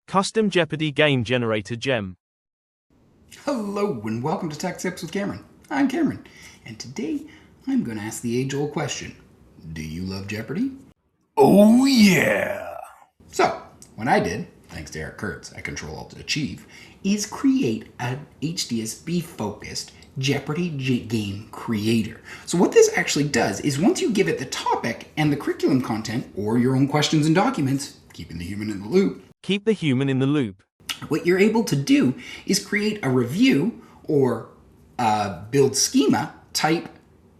Custom Jeopardy Game Generator Gem. Hello and welcome to Tech Tips with Cameron. I'm Cameron, and today I'm going to ask the age-old question. Do you love Jeopardy? Oh yeah! So, what I did, thanks to Eric Kurtz at Control-Alt-Achieve, is create an HDSB-focused Jeopardy game creator. So what this actually does is once you give it the topic and the curriculum content, or your own questions and documents, keeping the human in the loop, Keep the human in the loop. what you're able to do is create a review or build schema type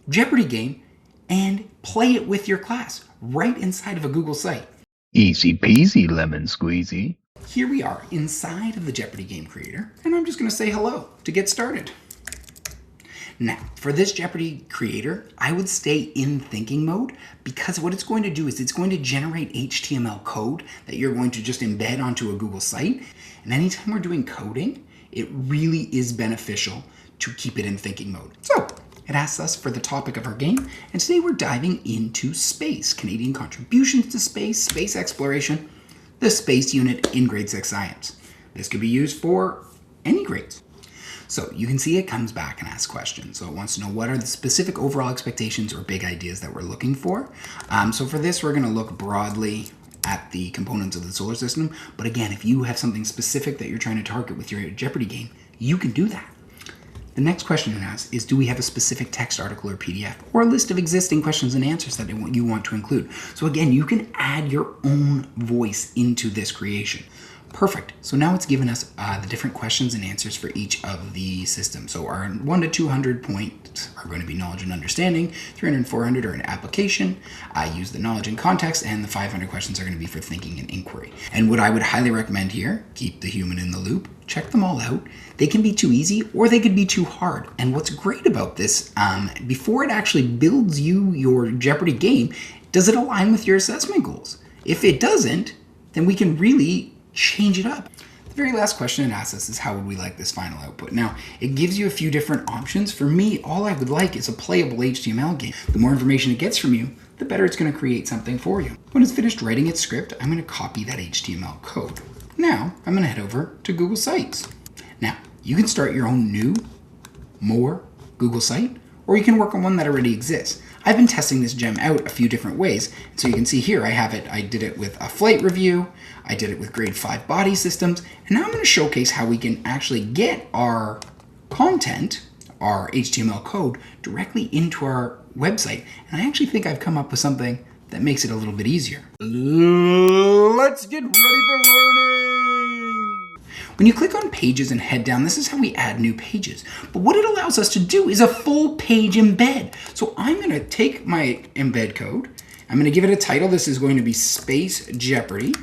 Jeopardy game and play it with your class right inside of a Google site. Easy peasy lemon squeezy. Here we are inside of the Jeopardy game creator, and I'm just going to say hello to get started. Now, for this Jeopardy creator, I would stay in thinking mode because what it's going to do is it's going to generate HTML code that you're going to just embed onto a Google site. And anytime we're doing coding, it really is beneficial to keep it in thinking mode. So it asks us for the topic of our game, and today we're diving into space, Canadian contributions to space, space exploration, the space unit in grade 6 science. This could be used for any grades. So you can see it comes back and asks questions. So it wants to know what are the specific overall expectations or big ideas that we're looking for. So for this, we're going to look broadly at the components of the solar system. But again, if you have something specific that you're trying to target with your Jeopardy game, you can do that. The next question it asks is, do we have a specific text article or PDF or a list of existing questions and answers that you want to include? So again, you can add your own voice into this creation. Perfect. So now it's given us the different questions and answers for each of the systems. So our 1 to 200 points are going to be knowledge and understanding, 300 and 400 are an application, use the knowledge and context, and the 500 questions are going to be for thinking and inquiry. And what I would highly recommend here, keep the human in the loop, check them all out. They can be too easy or they could be too hard. And what's great about this, before it actually builds you your Jeopardy game, does it align with your assessment goals? If it doesn't, then we can really change it up. The very last question it asks us is, how would we like this final output? Now, it gives you a few different options. For me, all I would like is a playable HTML game. The more information it gets from you, the better it's going to create something for you. When it's finished writing its script, I'm going to copy that HTML code. Now, I'm going to head over to Google Sites. Now, you can start your own new, more Google site, or you can work on one that already exists. I've been testing this gem out a few different ways. So you can see here, I did it with a flight review, I did it with grade 5 body systems, and now I'm going to showcase how we can actually get our content, our HTML code, directly into our website. And I actually think I've come up with something that makes it a little bit easier. Let's get ready for learning! When you click on pages and head down, this is how we add new pages. But what it allows us to do is a full page embed. So I'm going to take my embed code, I'm going to give it a title. This is going to be Space Jeopardy.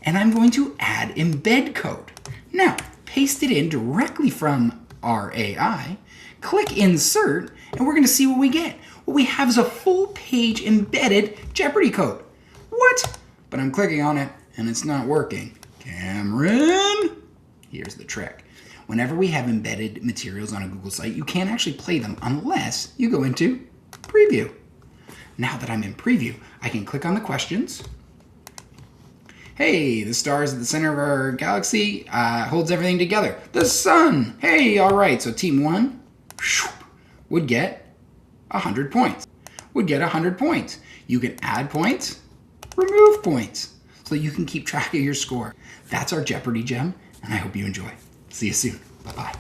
And I'm going to add embed code. Now, paste it in directly from our AI, click insert, and we're going to see what we get. What we have is a full page embedded Jeopardy code. What? But I'm clicking on it and it's not working. Cameron, here's the trick. Whenever we have embedded materials on a Google site, you can't actually play them unless you go into preview. Now that I'm in preview, I can click on the questions. Hey, the stars at the center of our galaxy holds everything together. The sun. Hey, all right. So team 1 would get 100 points. Would get 100 points. You can add points, remove points, so you can keep track of your score. That's our Jeopardy gem, and I hope you enjoy. See you soon. Bye-bye.